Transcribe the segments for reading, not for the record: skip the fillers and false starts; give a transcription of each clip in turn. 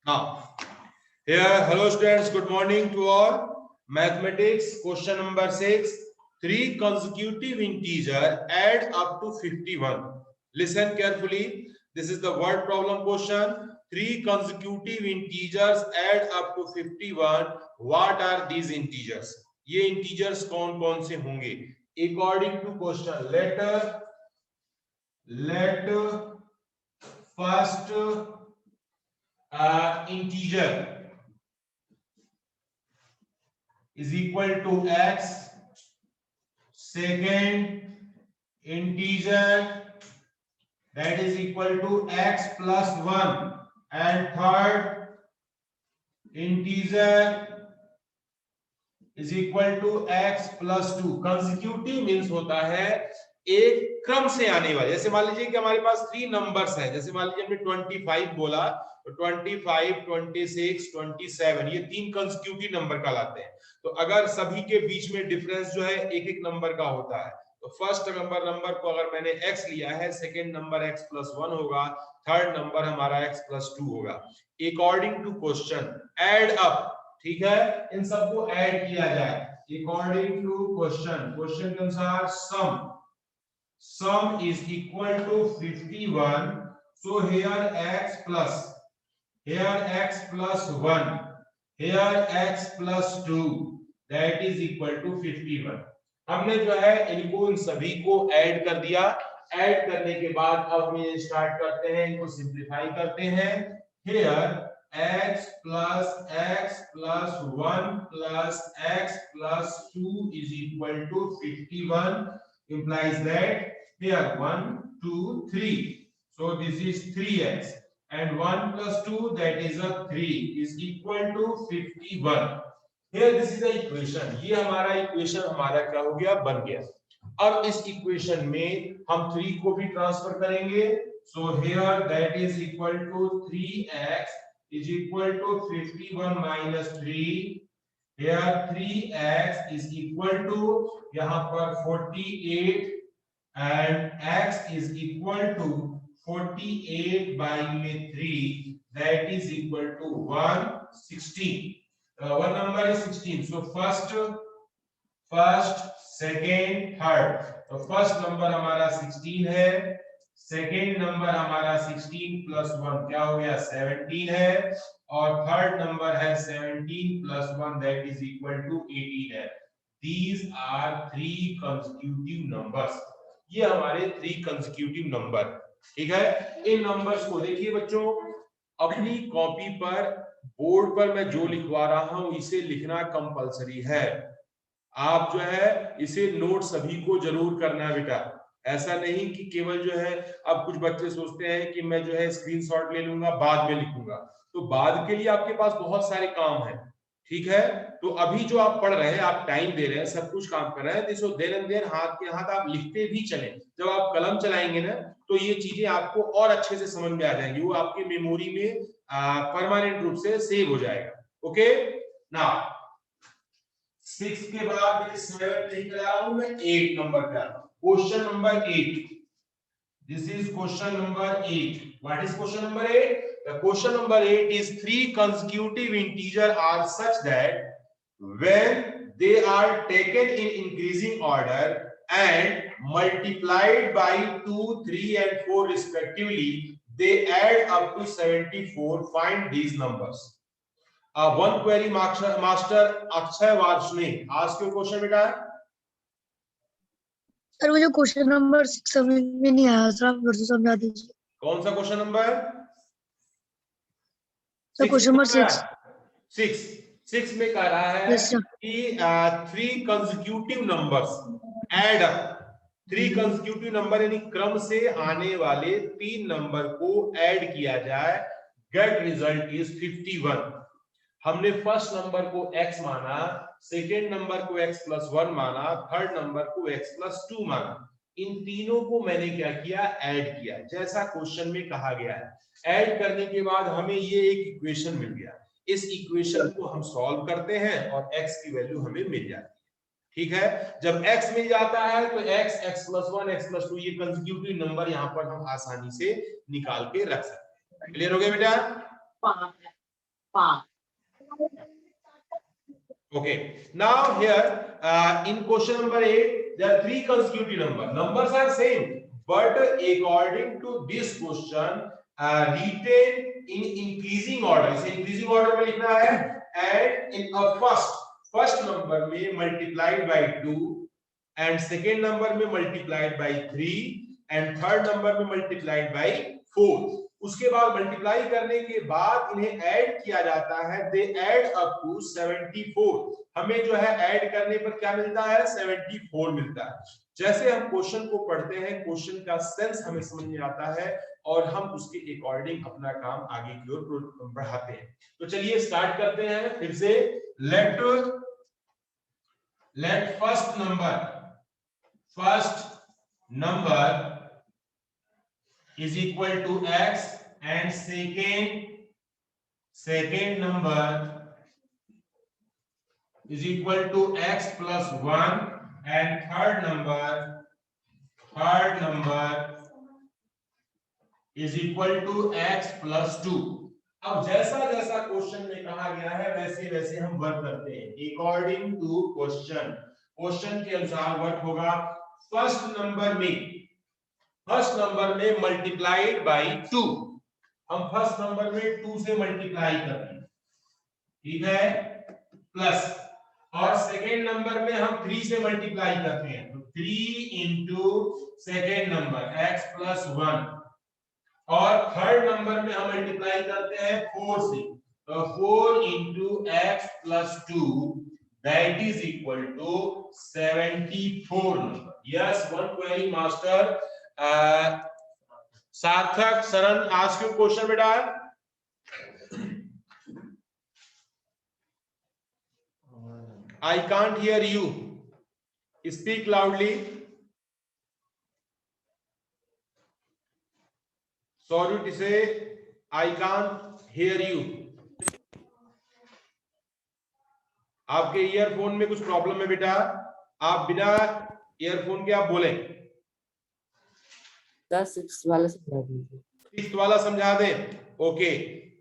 Now, here, hello students, good morning to all. Mathematics, question number 6. 3 consecutive integers add up to 51. Listen carefully. This is the word problem question. 3 consecutive integers add up to 51. What are these integers? ये integers कौन कौन से होंगे? According to question, let first integer is equal to x, second integer that is equal to x plus 1, and third integer is equal to x plus 2. Consecutive means होता है एक क्रम से आने वाले. जैसे मान लीजिए कि हमारे पास 3 नंबर्स हैं. जैसे मान लीजिए हमने 25 बोला तो 25, 26, 27 ये 3 कंसेक्यूटिव नंबर कहलाते हैं. तो अगर सभी के बीच में डिफरेंस जो है एक एक नंबर का होता है, तो फर्स्ट नंबर को अगर मैंने x लिया है, सेकंड नंबर x plus 1 होगा, थर्ड नंबर हमारा x plus 2 होगा. According to question add up, ठीक है, इन सबको ऐड किया जाए. अकॉर्डिंग टू क्वेश्चन के अनुसार sum is equal to 51. So here x plus 1, here x plus 2, that is equal to 51. हमने जो है इनको इन सभी को ऐड कर दिया. ऐड करने के बाद अब हम ये स्टार्ट करते हैं, इनको सिंपलीफाई करते हैं. here x plus 1 plus x plus 2 is equal to 51 implies that here 1, 2, 3. So this is 3x and 1 plus 2 that is a 3 is equal to 51. Here this is the equation. ये हमारा equation हमारा क्या हो गया, बन गया. अब इस इक्वेशन में हम 3 को भी ट्रांसफर करेंगे. So here that is equal to 3x is equal to 51 minus 3. Here 3x is equal to यहाँ पर 48 and x is equal to 48 by 3, that is equal to 116. One number is 16. So first, second, third. तो first number हमारा 16 है, second number हमारा 16 plus 1 क्या हो गया 17 है, और थर्ड नंबर है 17 plus 1 that is equal to 18 है. These are 3 consecutive numbers. ये हमारे 3 consecutive नंबर, ठीक है. इन नंबर्स को देखिए बच्चों, अपनी कॉपी पर, बोर्ड पर मैं जो लिखवा रहा हूं इसे लिखना कंपलसरी है. आप जो है इसे नोट सभी को जरूर करना है बेटा. ऐसा नहीं कि केवल जो है, अब कुछ बच्चे सोचते हैं कि मैं जो है स्क्रीनशॉट ले लूंगा बाद में लिखूंगा. तो बाद के लिए आपके पास बहुत सारे काम हैं, ठीक है. तो अभी जो आप पढ़ रहे हैं, आप टाइम दे रहे हैं, सब कुछ काम कर रहे हैं, तो देर एंड देर हाथ के हाथ आप लिखते भी चले. जब आप कलम चलाएंगे ना तो ये चीजें आपको और अच्छे से समझ में आ जाएंगी, वो आपकी मेमोरी में परमानेंट रूप से सेव हो जाएगा. ओके. नाउ 6 के बाद मैं 7 नहीं करा रहा हूं, मैं 8 नंबर पे आ रहा हूं. Question number 8. This is question number 8. What is question number 8? The question number 8 is 3 consecutive integers are such that when they are taken in increasing order and multiplied by 2, 3 and 4 respectively, they add up to 74. Find these numbers. One query master Akshay Varshney, आज क्यों question बेटा? Sir मुझे question number 6 समझ में नहीं आया sir, आप फिर से समझा दीजिए. कौन सा question number? Sir question number 6 में कह रहा है कि 3 consecutive numbers add up. 3 consecutive number यानी क्रम से आने वाले 3 नंबर को ऐड किया जाए. Get result is 51. हमने फर्स्ट नंबर को x माना, सेकेंड नंबर को x plus 1 माना, थर्ड नंबर को x plus 2 माना. इन तीनों को मैंने क्या किया, ऐड किया, जैसा क्वेश्चन में कहा गया है. ऐड करने के बाद हमें ये एक इक्वेशन मिल गया. इस इक्वेशन को हम सॉल्व करते हैं और x की वैल्यू हमें मिल जाती है. ठीक है. जब x मिल जाता है तो x, x plus 1, x plus 2 ये कंसेक्यूटिव नंबर यहाँ पर हम आसानी से निकाल के रख सकते हैं. क्लियर हो गया बेटा? Okay. Now here in question number 8, there are 3 consecutive numbers. Numbers are same, but according to this question, written in increasing order. इसे increasing order में लिखना है, and in a first number में multiplied by 2, and second number में multiplied by 3, and third number में multiplied by 4. उसके बाद multiply करने के बाद इन्हें ऐड किया जाता है, दे ऐड अप टू 74. हमें जो है ऐड करने पर क्या मिलता है, 74 मिलता है. जैसे हम क्वेश्चन को पढ़ते हैं, क्वेश्चन का सेंस हमें समझ में आता है और हम उसके अकॉर्डिंग अपना काम आगे की ओर बढ़ाते हैं. तो चलिए स्टार्ट करते हैं फिर से. Let first number is equal to x and second number is equal to x plus 1 and third number is equal to x plus 2. अब जैसा जैसा क्वेश्चन में कहा गया है वैसे वैसे हम वर्क करते हैं अकॉर्डिंग टू क्वेश्चन के अनुसार वर्क होगा. फर्स्ट नंबर में मल्टीप्लाइड बाई 2. हम फर्स्ट नंबर में 2 से मल्टीप्लाई करते हैं, ठीक है, प्लस, और सेकेंड नंबर में हम 3 से मल्टीप्लाई करते हैं, तो 3 into second number x plus 1, और थर्ड नंबर में हम मल्टीप्लाई करते हैं 4 से, तो 4 into x plus 2, that is equal to 74 number. Yes, one query master Sarthak Sharan, ask you question बेटा. I can't hear you. Speak loudly. Sorry to say, I can't hear you. आपके earphone में कुछ प्रॉब्लम है बेटा, आप बिना ईयरफोन के आप बोलें. 6 वाला समझा दीजिए. 6 वाला समझा दे. Okay.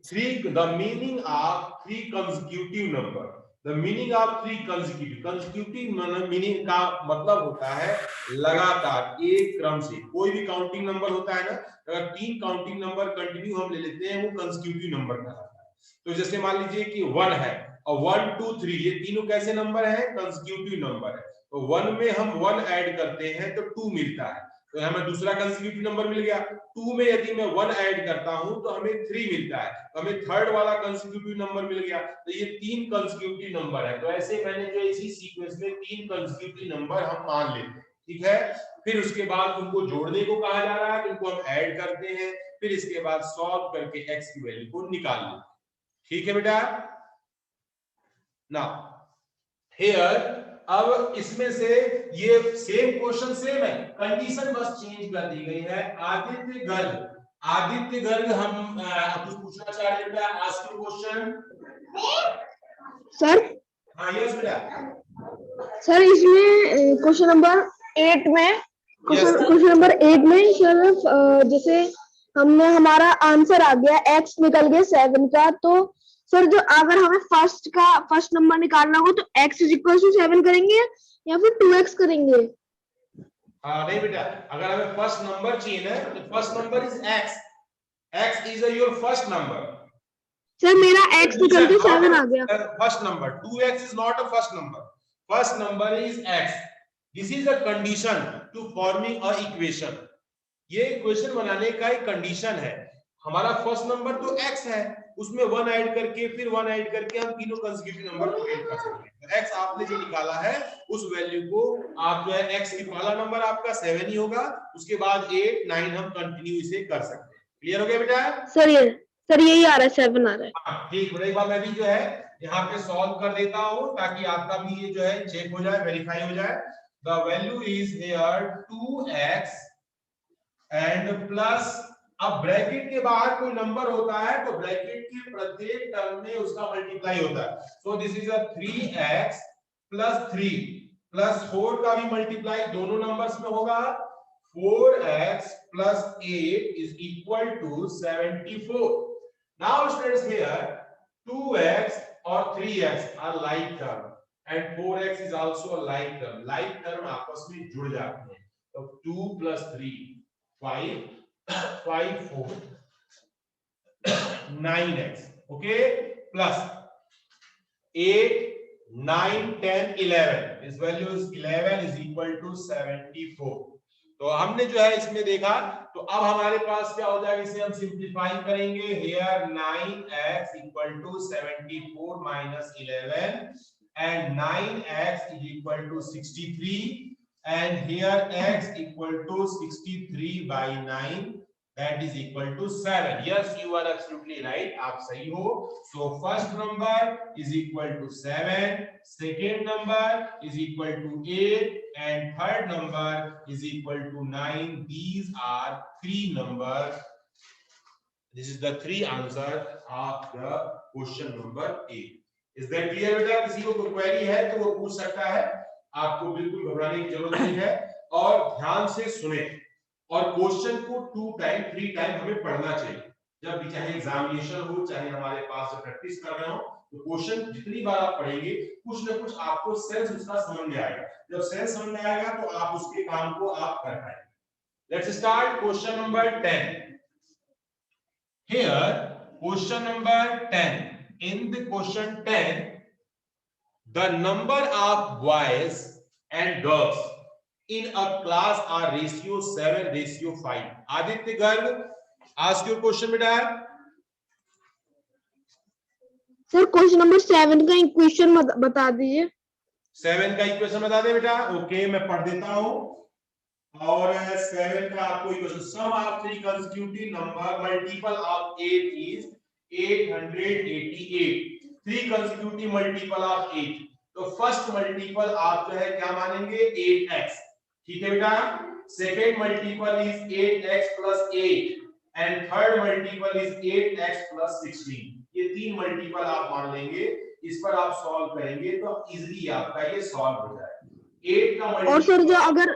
3 the meaning of 3 consecutive number. The meaning of 3 consecutive meaning का मतलब होता है लगातार एक क्रम से. कोई भी काउंटिंग नंबर होता है ना, अगर 3 काउंटिंग नंबर कंटिन्यू हम ले लेते हैं वो कंसेक्यूटिव नंबर कहलाता है. तो जैसे मान लीजिए कि 1 है और 1 2 3, ये तीनों कैसे नंबर है, कंसेक्यूटिव नंबर है. तो 1 में हम 1 ऐड करते हैं तो 2 मिलता है, तो हमें दूसरा कंसेक्यूटिव नंबर मिल गया. 2 में यदि मैं 1 ऐड करता हूं तो हमें 3 मिलता है, तो हमें थर्ड वाला कंसेक्यूटिव नंबर मिल गया. तो ये 3 कंसेक्यूटिव नंबर है. तो ऐसे मैंने जो इसी सीक्वेंस में 3 कंसेक्यूटिव नंबर हम मान लेते हैं, ठीक है. फिर उसके बाद उनको जोड़ने को कहा जा रहा है, इनको हम ऐड करते हैं, फिर इसके बाद सॉल्व करके x की वैल्यू को निकाल लेते हैं, ठीक है बेटा. नाउ हियर, अब इसमें से ये सेम क्वेश्चन सेम है, कंडीशन बस चेंज कर दी गई है. आदित्य गर्ग हम कुछ पूछना चाह रहे हैं, आस्क क्वेश्चन. सर. हाँ यस बेटा. सर इसमें क्वेश्चन नंबर 8 में क्वेश्चन नंबर 8 में सर जैसे हमने हमारा आंसर आ गया x निकल गया 7 का, तो सर जो अगर हमें फर्स्ट नंबर निकालना हो तो x इज इक्वल टू 7 करेंगे या फिर 2x करेंगे? नहीं बेटा, अगर हमें फर्स्ट नंबर चाहिए ना तो first number is x is your first number. Sir मेरा x निकल के 7 आ गया. First number 2x is not a first number. First number is x. This is a condition to forming a equation. ये equation बनाने का एक condition है. हमारा फर्स्ट नंबर तो x है, उसमें 1 ऐड करके फिर 1 ऐड करके हम तीनों कंसेक्यूटिव नंबर को ऐड कर सकते हैं. तो x आपने जो निकाला है उस वैल्यू को आप जो है x की पहला नंबर आपका 7 ही होगा, उसके बाद 8 9 हम कंटिन्यू इसे कर सकते हैं. क्लियर हो गया बेटा? सर यही आ रहा है, 7 आ रहा है. हाँ ठीक. बड़े बात मैं भी जो है यहाँ पे सॉल्व कर देता हूँ ताकि आपका भी ये जो है चेक हो जाए, वेरीफाई हो जाए. The value is here 2x and plus, अब ब्रैकेट के बाहर कोई नंबर होता है तो ब्रैकेट के प्रत्येक टर्म में उसका मल्टीप्लाई होता है. So this is a 3x plus 3 plus 4 का भी मल्टीप्लाई दोनों नंबर्स में होगा. 4x plus 8 is equal to 74. Now students here 2x or 3x are like term and 4x is also a like term. Like term आपस में जुड़ जाते हैं. तो 2 plus 3 5 5 4 9x, okay, plus 8 9 10 11. This value is 11 is equal to 74. तो हमने जो है इसमें देखा, तो अब हमारे पास क्या हो जाएगा, इसे हम सिंप्लीफाई करेंगे. Here 9x equal to 74 minus 11 and 9x is equal to 63 and here x equal to 63 by 9 that is equal to 7. Yes, you are absolutely right. आप सही हो. So first number is equal to 7, second number is equal to 8 and third number is equal to 9. These are three numbers. This is the three answer of the question number 8. Is that clear बेटा? किसी को कोई query है तो वो पूछ सकता है. आपको बिल्कुल घबराने की जरूरत नहीं है और ध्यान से सुने और क्वेश्चन को 2 टाइम 3 टाइम हमें पढ़ना चाहिए. जब भी चाहे एग्जामिनेशन हो चाहे हमारे पास प्रैक्टिस कर रहे हो, तो क्वेश्चन जितनी बार आप पढ़ेंगे कुछ ना कुछ आपको सेंस उसका समझ में आएगा. जब सेंस समझ में आएगा तो आप उसके काम को आप कर पाएंगे. Let's start question number 10. Here question number 10. In the question 10, the number of boys and girls in a class are ratio 7:5. Aditya Garg, ask your question beta. Sir question number 7 का इक्वेशन बता दीजिए. 7 का equation बता दे बेटा. Okay, मैं पढ़ देता हूं. और 7 का आपको equation, sum of 3 consecutive number multiple of 8 is 888. 3 consecutive multiple of 8. तो फर्स्ट मल्टीपल आप जो है क्या मानेंगे, 8x. ठीक है बेटा. Second multiple is 8x plus 8 and third multiple is 8x plus 16. ये तीन मल्टीपल आप मान लेंगे. इस पर आप सॉल्व करेंगे तो इजीली आपका ये सॉल्व हो जाएगा. 8 का मल्टीपल और सर जो अगर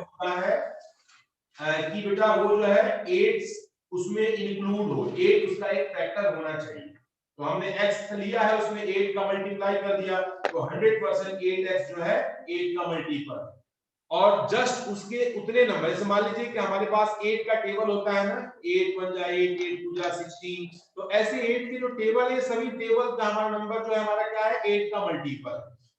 है कि बेटा वो जो है 8 उसमें इंक्लूड हो, 8 उसका एक फैक्टर होना चाहिए. तो हमने x लिया है, उसमें 8 का मल्टीप्लाई कर दिया, तो 100% 8x जो है 8 का मल्टीपल. और जस्ट उसके उतने नंबर, जैसे मान लीजिए कि हमारे पास 8 का टेबल होता है ना, 8 1 जा 8 8 2 जा 16. तो ऐसे 8 के जो टेबल है, सभी टेबल का हमारा नंबर जो है हमारा क्या है, 8 का मल्टीपल.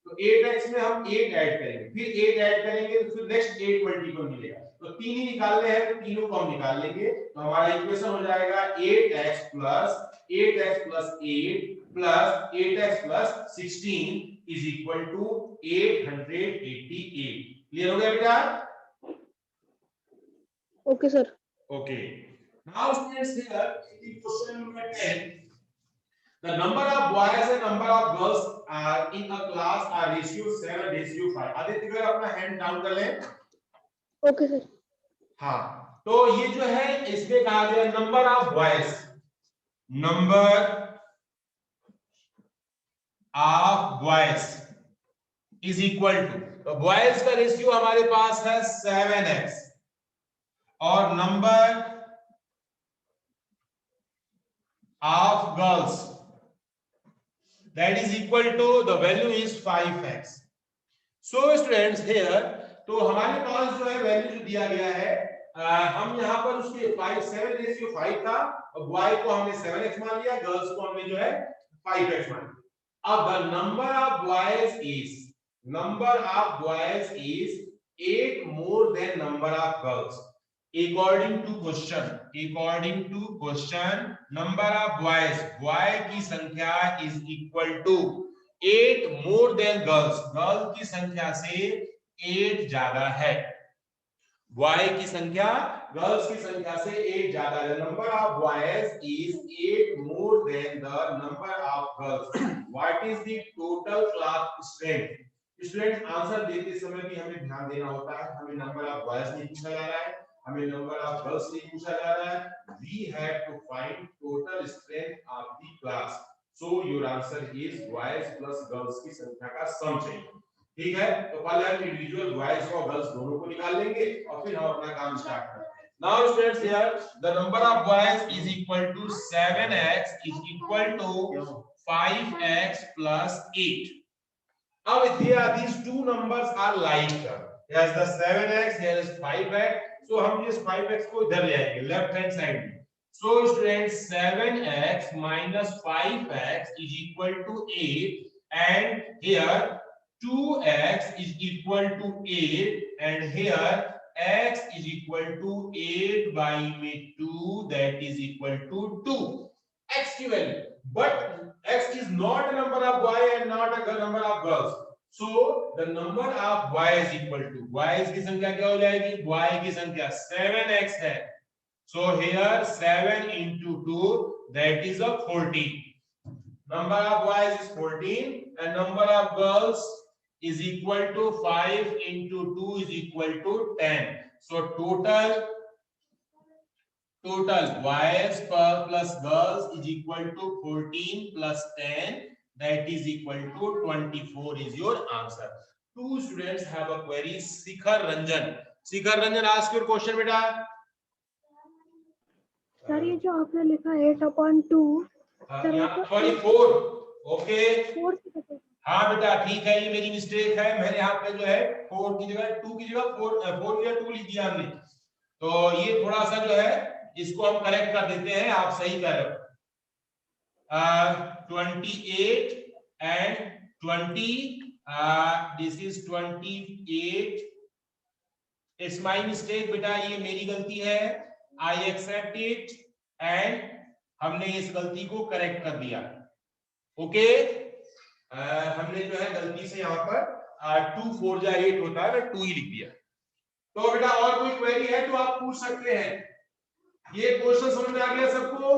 तो 8x में हम 8 ऐड करेंगे, फिर 8 ऐड करेंगे तो फिर नेक्स्ट 8 मल्टीपल मिलेगा. तो तीन ही निकालने हैं तो तीनों को हम निकाल लेंगे. तो हमारा इक्वेशन हो जाएगा 8x plus 8x plus 8 plus 8x plus 16 is equal to 888. Clear हो गया बेटा? Okay sir. Okay. Now students, here in question number 10, the number of boys and number of girls are in a class are ratio 7:5. Aditya अगर अपना hand down कर लें. Okay sir. हाँ, तो ये जो है इसमें कहा गया number of boys, number of boys is equal to, तो बॉयज का रेशियो हमारे पास है 7x और number of girls that is equal to the value is 5x. So students here, तो हमारे पास जो है वैल्यू जो दिया गया है, हम यहाँ पर उसके 7:5 था और बॉय को हमने 7x मान लिया, गर्ल्स को हमने जो है 5x मान लिया. अब the number of boys is 8 more than number of girls. According to question, number of boys, boy की संख्या is equal to 8 more than girls. Girl की संख्या से 8 ज्यादा है. बॉय की संख्या गर्ल्स की संख्या से 8 ज्यादा है. Number of boys is 8 more than the number of girls. What is the total class strength? Student answer देते समय भी हमें ध्यान देना होता है. हमें नंबर ऑफ बॉयज नहीं पूछा जा रहा है, हमें नंबर ऑफ गर्ल्स नहीं पूछा जा रहा है. We have to find total strength of the class. So your answer is boys plus girls की संख्या का सम चाहिए. ठीक है, तो पहले हम इंडिविजुअल बॉयज और गर्ल्स दोनों को निकाल लेंगे और फिर हम अपना काम स्टार्ट करते हैं. Now students, here the number of boys is equal to 7x is equal to 5x plus 8. Now these two numbers are like, here's the 7x, here is 5x. So हम इस 5x को इधर ले आएंगे left hand side में. So students, 7x minus 5x is equal to 8, and here 2x is equal to 8, and here x is equal to 8 by 2, that is equal to 2. X की value, but x is not a number of boy and not a number of girls. So the number of y is equal to, y की संख्या क्या हो जाएगी? y की संख्या 7x है. So here 7 into 2, that is a 14. Number of boys is 14 and number of girls is equal to 5 into 2 is equal to 10. So total boys plus girls is equal to 14 plus 10, that is equal to 24 is your answer. Two students have a query. Shikhar Ranjan, ask your question beta. Sir ये जो आपने लिखा 8/2 sorry 4. Okay 4 से कैसे? हाँ बेटा ठीक है, ये मेरी मिस्टेक है. मैंने यहाँ पे जो है 4 की जगह 2 की जगह 4 या 2 लिख दिया हमने. तो ये थोड़ा सा जो है इसको हम करेक्ट कर देते हैं. आप सही कर रहे हो. 28 and 20, this is 28. It's my mistake बेटा, ये मेरी गलती है. I accept it and हमने इस गलती को करेक्ट कर दिया. ओके हमने जो है गलती से यहाँ पर 2 4 जा 8 होता है, मैं 2 ही लिख दिया. तो बेटा और कोई क्वेरी है तो आप पूछ सकते हैं. ये क्वेश्चन समझ में आ गया सबको?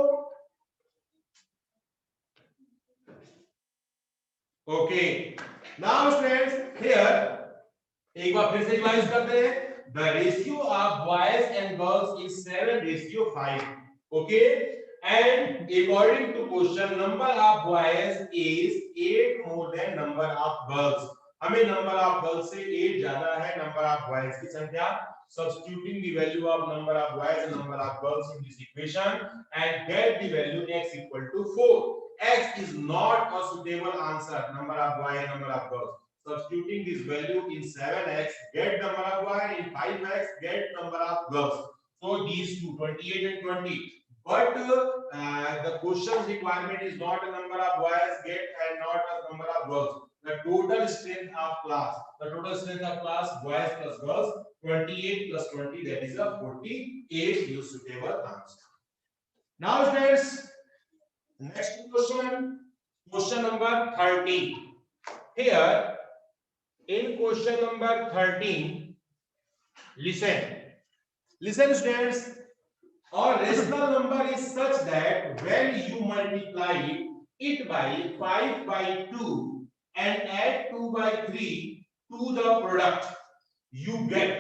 ओके नाउ स्टूडेंट्स, हियर एक बार फिर से रिवाइज करते हैं. The ratio of boys and girls is 7:5. Okay, and according to question, number of boys is 8 more than number of girls. हमें number of girls से 8 ज्यादा है number of boys की संख्या. Substituting the value of number of boys and number of girls in this equation and get the value x equal to 4. X is not a suitable answer. Number of boys and number of girls. Substituting this value in 7x, get number of boy, in 5x, get number of girls. So these two, 28 and 20. But the question requirement is not a number of boys get and not a number of girls. The total strength of class, boys plus girls, 28 plus 20, that is a 48. Your suitable answer. Now students, next question number 13. Here in question number 13, listen students, our rational number is such that when you multiply it by 5/2 and add 2/3 to the product, you get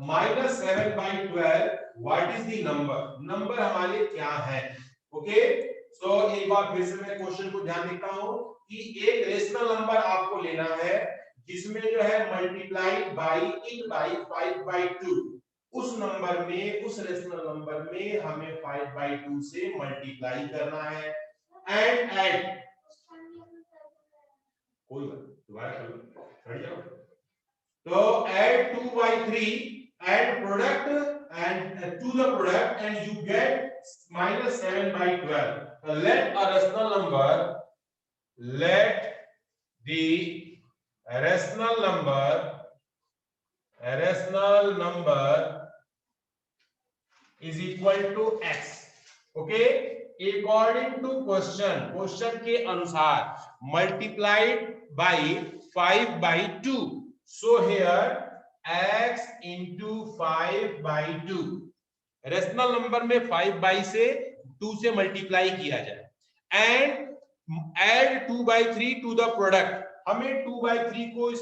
minus 7/12. What is the number? Number हमारे क्या है? Okay so एक बार फिर से मैं question को ध्यान देता हूं कि एक रेशनल नंबर आपको लेना है जिसमें जो है मल्टीप्लाई बाई इट बाई 5/2. उस रेशनल नंबर में हमें 5/2 से मल्टीप्लाई करना है एंड ऐड. कोई बात दोबारा कर लो, खड़ी जाओ. तो add 2/3 and product and to the product and you get minus 7/12. Let the rational number is equal to x. Okay, according to question के अनुसार multiplied by 5/2. So here x into 5/2. Rational number में 5/2 से 2 से multiply किया जाए and add 2/3 to the product. हमें 2/3 को इस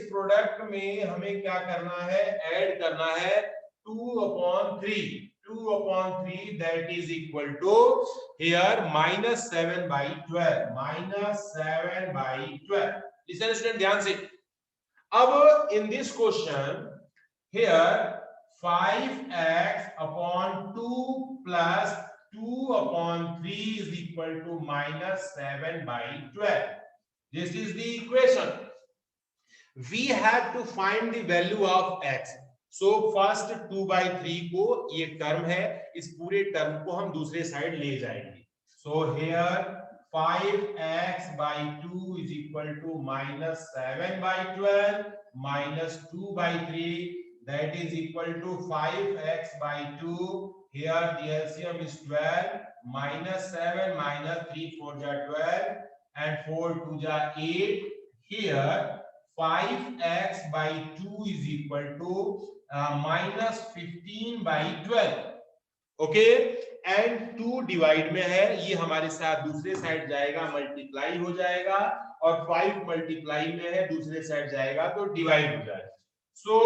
प्रोडक्ट में हमें क्या करना है? ऐड करना है 2/3. 2/3 that is equal to here minus 7/12. minus 7/12. Listen student ध्यान से. अब in this question here 5x upon 2 plus 2 upon 3 is equal to minus 7 by 12. This is the equation. We have to find the value of x. So first 2 by 3 को ये term है, इस पूरे term को हम दूसरे साइड ले जाएंगे. So here 5x by 2 is equal to minus 7 by 12 minus 2 by 3, that is equal to 5x by 2. Here the LCM is 12 minus 7 minus 3 4 ja 12 and 4 2 ja 8. Here 5x by 2 is equal to minus 15 by 12. Okay, and 2 divide में है, ये हमारे साथ दूसरे side जाएगा, multiply हो जाएगा, और 5 मल्टीप्लाई में है, दूसरे साइड जाएगा तो डिवाइड हो जाएगा. So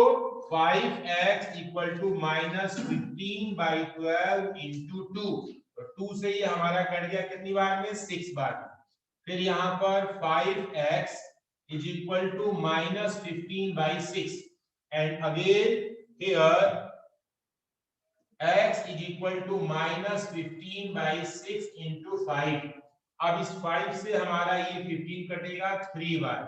5x equal to minus 15 by 12 into 2. तो 2 से ये हमारा कट गया कितनी बार में, 6 बार में. फिर यहाँ पर 5x is equal to minus 15 by 6 and again here x is equal to minus 15 by 6 into 5. अब इस 5 से हमारा ये 15 कटेगा 3 बार.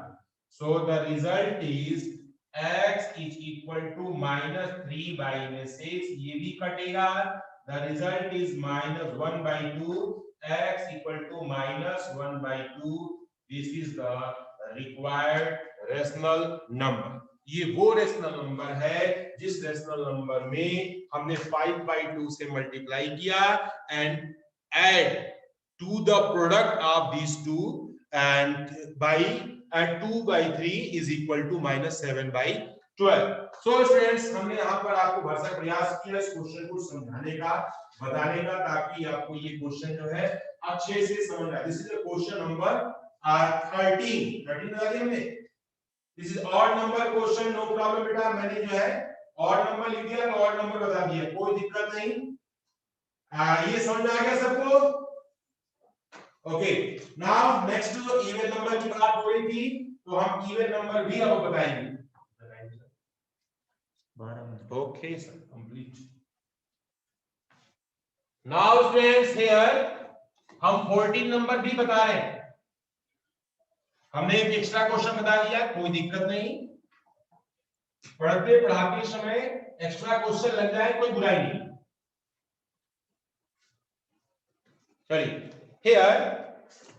So the result is x is equal to minus 3 by 6. ये भी कटेगा. The result is minus 1 by 2. X equal to minus 1 by 2. This is the required rational number. ये वो रेशनल नंबर है जिस रेशनल नंबर में हमने 5 by 2 से मल्टीप्लाई किया and add to the product of these two and by 2 by 3 is equal to minus 7 by 12. So students, हमने यहाँ पर आपको भरसक प्रयास किया इस क्वेश्चन को समझाने का, बताने का, ताकि आपको ये क्वेश्चन जो है अच्छे से समझ आए. दिस इज क्वेश्चन नंबर 13 बता दिया हमने. This is odd number question, no problem बेटा. मैंने जो है odd number लिख दिया, odd number बता दिया, कोई दिक्कत नहीं. ये समझ में आ गया सबको? ओके, नाउ नेक्स्ट जो इवन नंबर की बात हो रही थी, तो हम इवन नंबर भी अब बताएंगे. Okay sir, complete. Now students, here हम 14 नंबर भी बता रहे हैं. हमने एक एक्स्ट्रा क्वेश्चन बता दिया, कोई दिक्कत नहीं. पढ़ते पढ़ाते समय एक्स्ट्रा क्वेश्चन लग जाए कोई बुराई नहीं. चलिए, here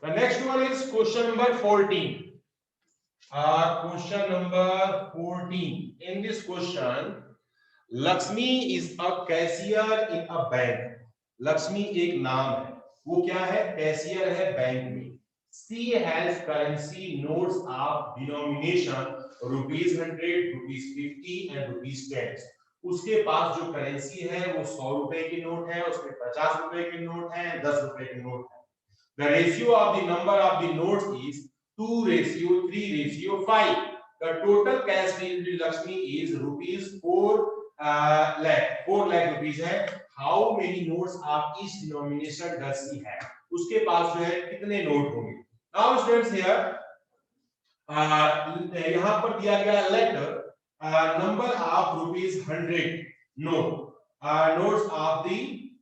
the next one is question number 14. Question number 14. In this question, Lakshmi is a cashier in a bank. Lakshmi एक नाम है, वो क्या है, कैशियर है बैंक में. She has currency notes of denomination ₹100, ₹50 and ₹10. उसके पास जो करेंसी है वो 100 रुपए की नोट है, उसमें 50 रुपए की नोट है, 10 रुपए की नोट है. The ratio of the number of the notes is 2:3:5. The total cash in Lakshmi is ₹4 lakh. 4 lakh rupees है. How many notes of each denomination does she have? उसके पास जो है कितने नोट होंगे. Now students, here यहाँ पर दिया गया late number of ₹100 note, notes of the,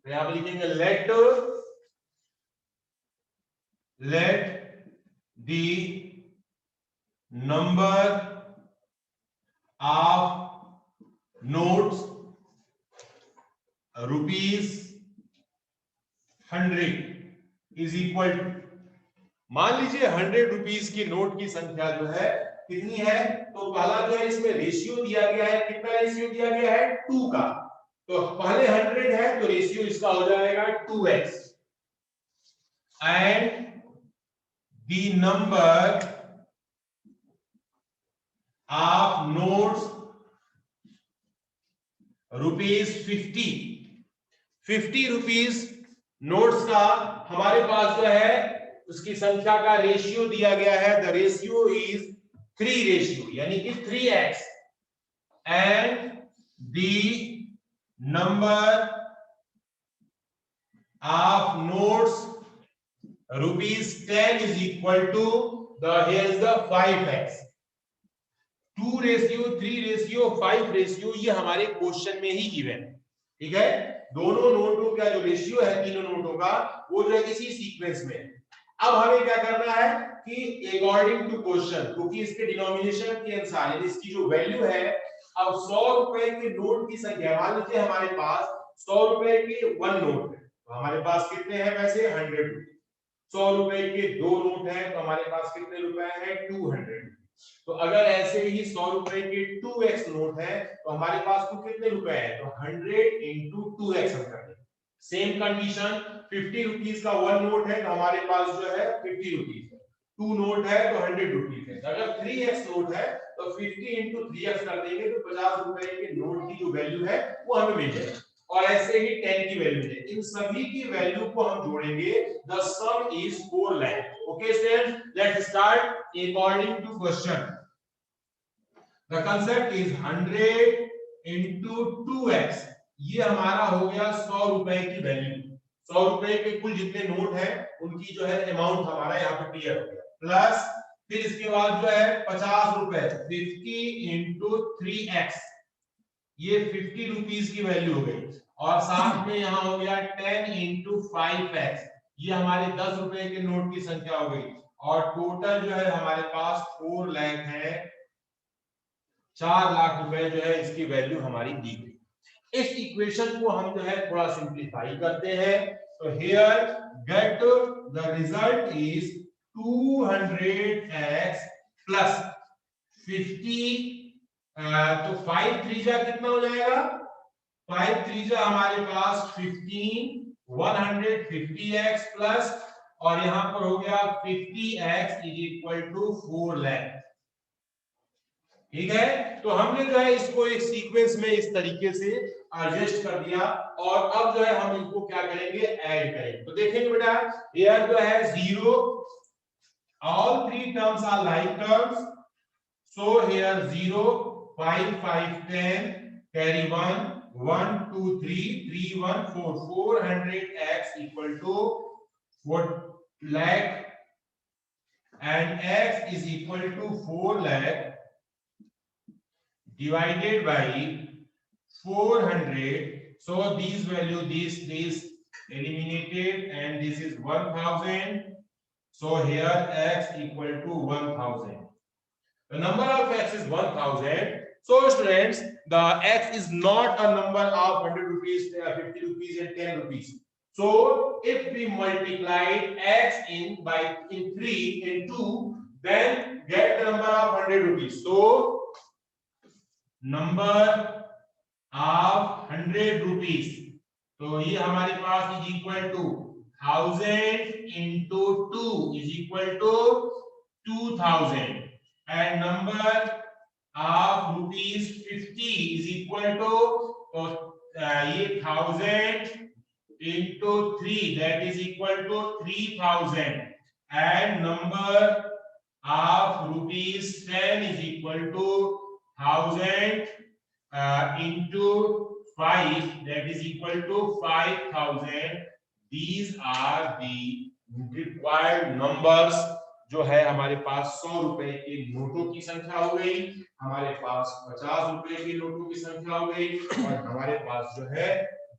यहाँ पर लिखेंगे let the number of notes ₹100 is equal to, मान लीजिए 100 रुपीस की नोट की संख्या जो है कितनी है, तो पहला जो है इसमें रेशियो दिया गया है, कितना रेशियो दिया गया है, 2 का. तो पहले 100 है तो रेशियो इसका हो जाएगा 2x. And the number of notes ₹50 rupees notes का हमारे पास जो है उसकी संख्या का रेशियो दिया गया है. द रेशियो इज 3 रेशियो, यानी कि 3x. And the number of notes ₹10 is equal to the, here is the 5x. 2:3:5 ये हमारे क्वेश्चन में ही गिवन है, ठीक है। दोनों नोटों का जो रेशियो है तीनों नोटों का वो जो है इसी सीक्वेंस में है। अब हमें क्या करना है कि अकॉर्डिंग टू क्वेश्चन, क्योंकि इसके डिनोमिनेशन के अनुसार यानी इसकी जो वैल्यू है, अब 100 रुपए के नोट की संख्या, मान लीजिए हमारे पास 100 रुपए के 1 नोट है, तो हमारे पास कितने हैं पैसे 100। 100 रुपए के 2 नोट हैं तो हमारे पास कितने रुपए हैं 200। तो अगर ऐसे ही 100 रुपए के 2x नोट है तो हमारे पास तो कितने रुपए हैं, तो 100 into 2x हम कर देंगे। सेम कंडीशन 50 रुपीस का 1 नोट है तो हमारे पास जो है 50 रुपीस है, 2 नोट है तो 100 रुपीस है। अगर 3x नोट है तो 50 into 3x कर देंगे तो 50 रुपए के नोट की जो वैल्यू है वो हमें मिल जाएगी। और ऐसे ही 10 की वैल्यू है, इन सभी की वैल्यू को हम जोड़ेंगे, the sum is 4 lakh. Okay students, let's start according to question. The concept is 100 into 2x, ये हमारा हो गया 100 रुपए की वैल्यू। 100 रुपए के कुल जितने नोट हैं उनकी जो है अमाउंट हमारा यहाँ पे क्लियर हो गया, प्लस फिर इसके बाद जो है 50 रुपए 50 into 3x, ये 50 रुपीस की वैल्यू हो गई। और साथ में यहाँ हो गया 10 into 5x, ये हमारे 10 रुपए के नोट की संख्या हो गई। और टोटल जो है हमारे पास 4 लाख है, 4 लाख रुपए जो है इसकी वैल्यू हमारी दी गई। इस इक्वेशन को हम जो है थोड़ा सिंप्लीफाई करते हैं, तो here get the result is 200x plus 50, तो 5 त्रिज्या कितना हो जाएगा, 5 त्रिज्या हमारे पास 15, 150x प्लस और यहां पर हो गया 50x is equal to 4 lakh. ठीक है, तो हमने जो है इसको एक सीक्वेंस में इस तरीके से एडजस्ट कर दिया और अब जो है हम इनको क्या करेंगे, ऐड करेंगे। तो देखेंगे बेटा, हियर जो है 0, all 3 terms are like terms, so here 0, 5, 5, 10, carry 1, 1, 2, 3, 3, 1, 4, 400x equal to 4 lakh and x is equal to 4 lakh divided by 400. So these value, this eliminated and this is 1000. So here x equal to 1000. The number of x is 1000. So students, the x is not a number of 100 rupees, 50 rupees and 10 rupees. So if we multiply x in 3 in 2, then get the number of 100 rupees. So number of 100 rupees, तो ये हमारे पास is equal to 1000 into 2 is equal to 2000 and number of rupees 50 is equal to ये 1000 into 3 that is equal to 3000 and number of rupees 10 is equal to 1000 into 5 that is equal to 5000. These are the required numbers। जो है हमारे पास 100 रुपए के नोटों की संख्या हो गई, हमारे पास 50 रुपए के नोटों की संख्या हो गई और हमारे पास जो है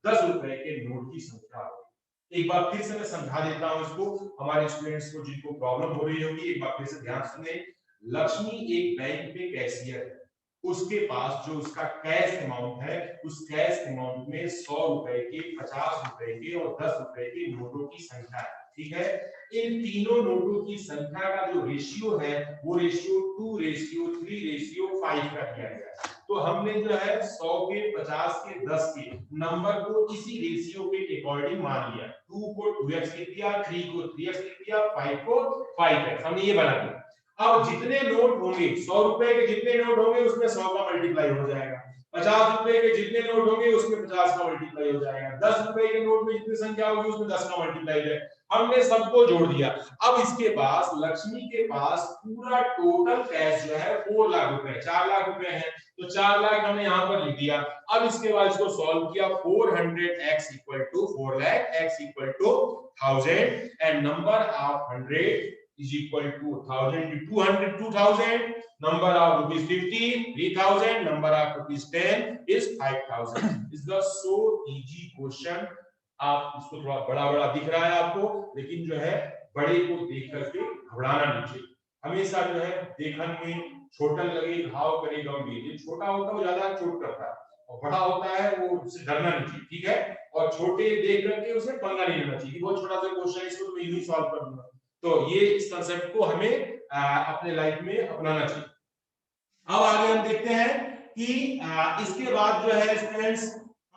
10 रुपए के नोट की संख्या हो गई। एक बार फिर से मैं समझा देता हूं इसको हमारे स्टूडेंट्स को जिनको प्रॉब्लम हो रही होगी, एक बार फिर से ध्यान सुने। लक्ष्मी एक बैंक पे कैशियर है, उसके पास जो उसका कैश अमाउंट है उस कैश अमाउंट में 100 रुपए के, 50 रुपए के और 10 रुपए के नोटों की संख्या है। ठीक है, इन तीनों नोटों की संख्या का जो रेशियो है वो रेशियो 2:3:5 का दिया गया है। तो हमने जो है 100 के, 50 के, 10 के नंबर को इसी रेशियो के अकॉर्डिंग मान लिया। 2 को 2x लिख दिया, 3 को 3x लिख दिया, 5 को 5x, हमने ये बना दिया। अब जितने नोट होंगे, 100 रुपए के जितने नोट होंगे उसमें 100 का मल्टीप्लाई हो जाएगा, 50 रुपए के जितने नोट होंगे उसमें 50 का मल्टीप्लाई हो जाएगा, 10 रुपए के नोट में जितनी संख्या होगी उसमें 10 का मल्टीप्लाई हो जाएगा। हमने सबको जोड़ दिया। अब इसके पास लक्ष्मी के पास पूरा टोटल कैश जो है 4 लाख रुपए, 4 लाख रुपए है, तो 4 लाख हमने यहाँ पर लिख दिया। अब इसके बाद इसको सॉल्व किया, 400x equal to 4 lakh, x equal to 1000 and number of 100 is equal to 1000 into 200, 2000. Number of rupees 15, 3000. Number of rupees 10 is 5000. Is the so easy question. आप इसको थोड़ा बड़ा बड़ा दिख रहा है आपको, लेकिन जो है बड़े को देख करके घबराना नहीं चाहिए। हमेशा जो है देखन में छोटा लगे घाव करे गंभीर, ये छोटा होता है वो ज्यादा चोट करता है, और बड़ा होता है वो उससे डरना नहीं चाहिए, ठीक है। और छोटे देख करके उसे पंगा नहीं लेना चाहिए, बहुत छोटा सा क्वेश्चन है इसको तो मैं यूं ही सॉल्व कर दूंगा। तो ये इस कांसेप्ट को हमें अपने लाइफ में अपनाना चाहिए। अब आगे हम देखते हैं कि इसके बाद जो है स्टूडेंट्स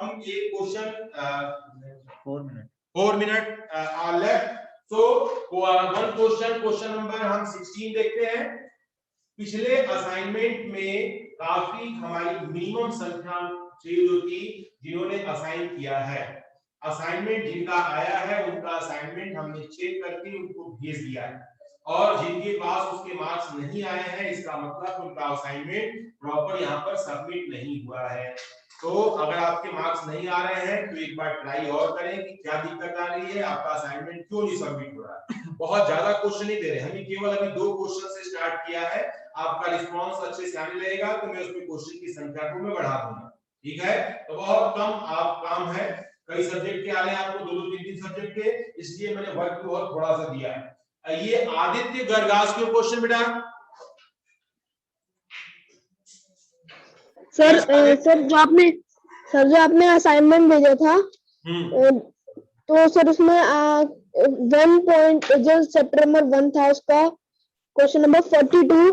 हम एक question 4 minute are left, so one question number हम 16 देखते हैं। पिछले असाइनमेंट में काफी हमारी मिनिमम संख्या जो थी जिन्होंने असाइन किया है, असाइनमेंट जिनका आया है उनका असाइनमेंट हमने चेक करके उनको भेज दिया है, और जिनके पास उसके मार्क्स नहीं आए हैं इसका मतलब उनका असाइनमेंट प्रॉपर यहाँ पर सबमिट नहीं हुआ है। तो अगर आपके मार्क्स नहीं आ रहे हैं तो एक बार ट्राई और करें कि क्या दिक्कत आ रही है, आपका असाइनमेंट क्यों नहीं सबमिट हो रहा है। बहुत ज्यादा क्वेश्चन नहीं दे रहे, हमने केवल अभी 2 क्वेश्चन से स्टार्ट किया है। आपका रिस्पांस अच्छे से आने लगेगा तो मैं उसमें क्वेश्चन की संख्या को मैं बढ़ा दूंगा, ठीक है। तो बहुत कम आप काम है, कई सब्जेक्ट के आ रहे हैं आपको 2-2 3-3 सब्जेक्ट के, इसलिए मैंने वर्क बहुत थोड़ा सा दिया है। ये आदित्य गर्गास के क्वेश्चन बेटा सर जो आपने असाइनमेंट भेजा था, तो सर उसमें 1 पॉइंट जो चैप्टर नंबर 1 था उसका क्वेश्चन नंबर 42,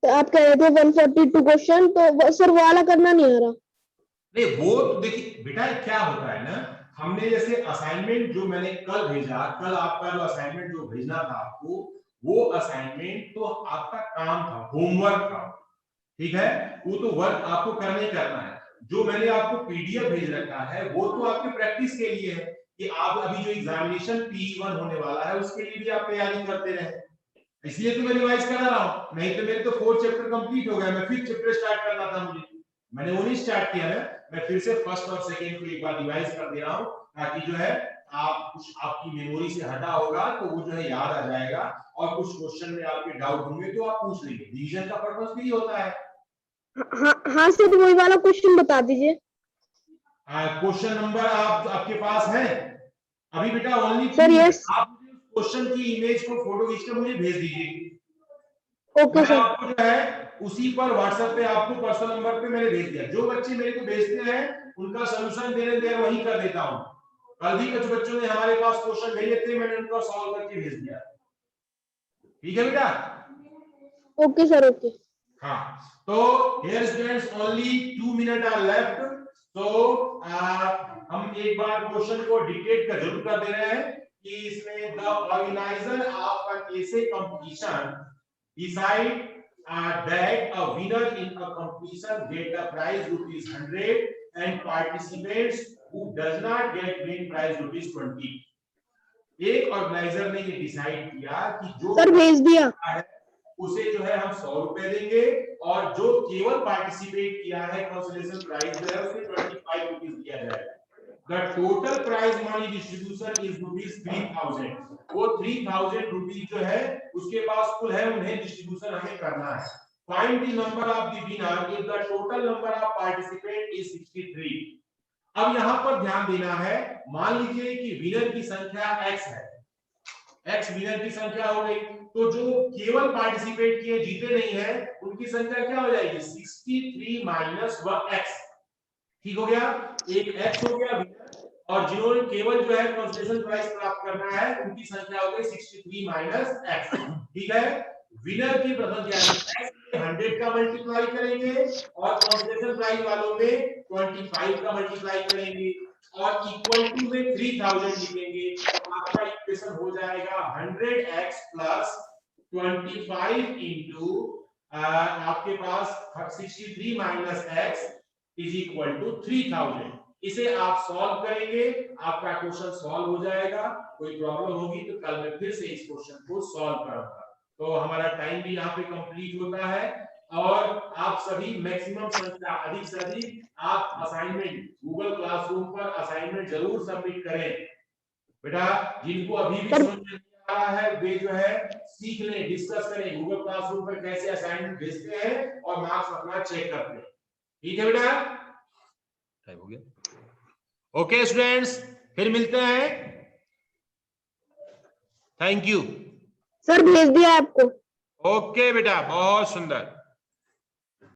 तो आप कह रहे थे 142 क्वेश्चन, तो सर वो वाला करना नहीं आ रहा। नहीं वो तो देखिए बेटा क्या होता है ना, हमने जैसे असाइनमेंट जो मैंने कल भेजा, कल आपका जो असाइनमेंट जो भेजना था आपको, वो असाइनमेंट तो आपका काम था, होमवर्क था, ठीक है, वो तो वर्क आपको करना है। जो मैंने आपको पीडीएफ भेज रखा है वो तो आपके प्रैक्टिस के लिए है कि आप अभी जो एग्जामिनेशन P1 होने वाला है उसके लिए भी आप तैयारी करते रहे, इसलिए तो मैं रिवाइज करा रहा हूं। नहीं तो मेरे तो 4 चैप्टर कंप्लीट हो गया, मैं 5th चैप्टर स्टार्ट करना था मुझे, मैंने वो नहीं स्टार्ट किया है। मैं फिर से फर्स्ट और सेकंड को एक बार रिवाइज कर दे रहा हूं ताकि जो है आप कुछ आपकी मेमोरी से हटा होगा तो वो जो है याद आ जाएगा, और कुछ क्वेश्चन में आपके डाउट होंगे तो आप पूछ लेंगे। रिवीजन का पर्पस भी होता है। हाँ सर, वही वाला क्वेश्चन बता दीजिए। क्वेश्चन नंबर आपके पास है अभी बेटा? Only sir yes. आप मुझे उस क्वेश्चन की इमेज को फोटो खींचकर मुझे भेज दीजिए। Okay sir. आपको जो है उसी पर व्हाट्सएप पे आपको पर्सनल नंबर पे मैंने भेज दिया। जो बच्चे मेरे को भेजते हैं उनका सॉल्यूशन देने देर वही कर देता हूं। कल भी कुछ बच्चों ने हमारे पास क्वेश्चन भेजे थे, मैंने उनको सॉल्व करके भेज दिया, ठीक है बेटा? Okay sir, okay. हाँ, तो here students only 2 minutes are left, तो हम एक बार क्वेश्चन को डिक्टेट कर जरूर कर दे रहे हैं कि इसमें द ऑर्गेनाइजर ऑफ अ ऐसे competition decide that a winner in a competition get the prize ₹100 and participants who does not get win prize ₹20। एक ऑर्गेनाइजर ने ये डिसाइड किया कि जो सर भेज दिया उसे जो है हम 100 रुपए देंगे, और जो केवल पार्टिसिपेट किया है कंसोलेशन प्राइज जो है उसे 25 रुपीस दिया जाएगा। The total prize money distribution is ₹3000। वो 3000 रुपीस जो है उसके पास कुल है, उन्हें डिस्ट्रीब्यूशन हमें करना है। Find the number of the winner if the total number of participant is 63। अब यहां पर ध्यान देना है, मान लीजिए कि विनर की संख्या x है, x विनर की संख्या हो गई, तो जो केवल पार्टिसिपेट किए जीते नहीं है उनकी संख्या क्या हो जाएगी? 63 माइनस x, ठीक हो गया? एक x हो गया विनर, और जिन्होंने केवल जो है कंसोलेशन प्राइज प्राप्त करना है उनकी संख्या हो गई 63 माइनस x, ठीक है? विनर की प्रथम क्या है, x में 100 का मल्टीप्लाई करेंगे और कंसोलेशन प्राइज वालों में 25 का मल्टीप्लाई करेंगे और इक्वल टू में 3000 लिखेंगे। आपका इक्वेशन हो जाएगा 100x प्लस 25 इंटू आपके पास 63 minus x is equal to 3000। इसे आप सॉल्व करेंगे, आपका क्वेश्चन सॉल्व हो जाएगा। कोई प्रॉब्लम होगी तो कल मैं फिर से इस क्वेश्चन को सॉल्व करूंगा। तो हमारा टाइम भी यहाँ पे कंप्लीट होता है, और आप सभी मैक्सिमम संख्या अधिक से अधिक आप असाइनमेंट गूगल क्लासरूम पर असाइनमेंट जरूर सबमिट करें बेटा। जिनको अभी भी समझ में नहीं रहा है वे जो है सीख लें, डिस्कस करें, गूगल क्लासरूम पर कैसे असाइनमेंट भेजते हैं और मार्क्स अपना चेक करते हैं। ठीक है बेटा, टाइम हो गया। ओके स्टूडेंट्स, फिर मिलते हैं। Thank you. सर भेज दिया आपको। ओके बेटा, बहुत सुंदर।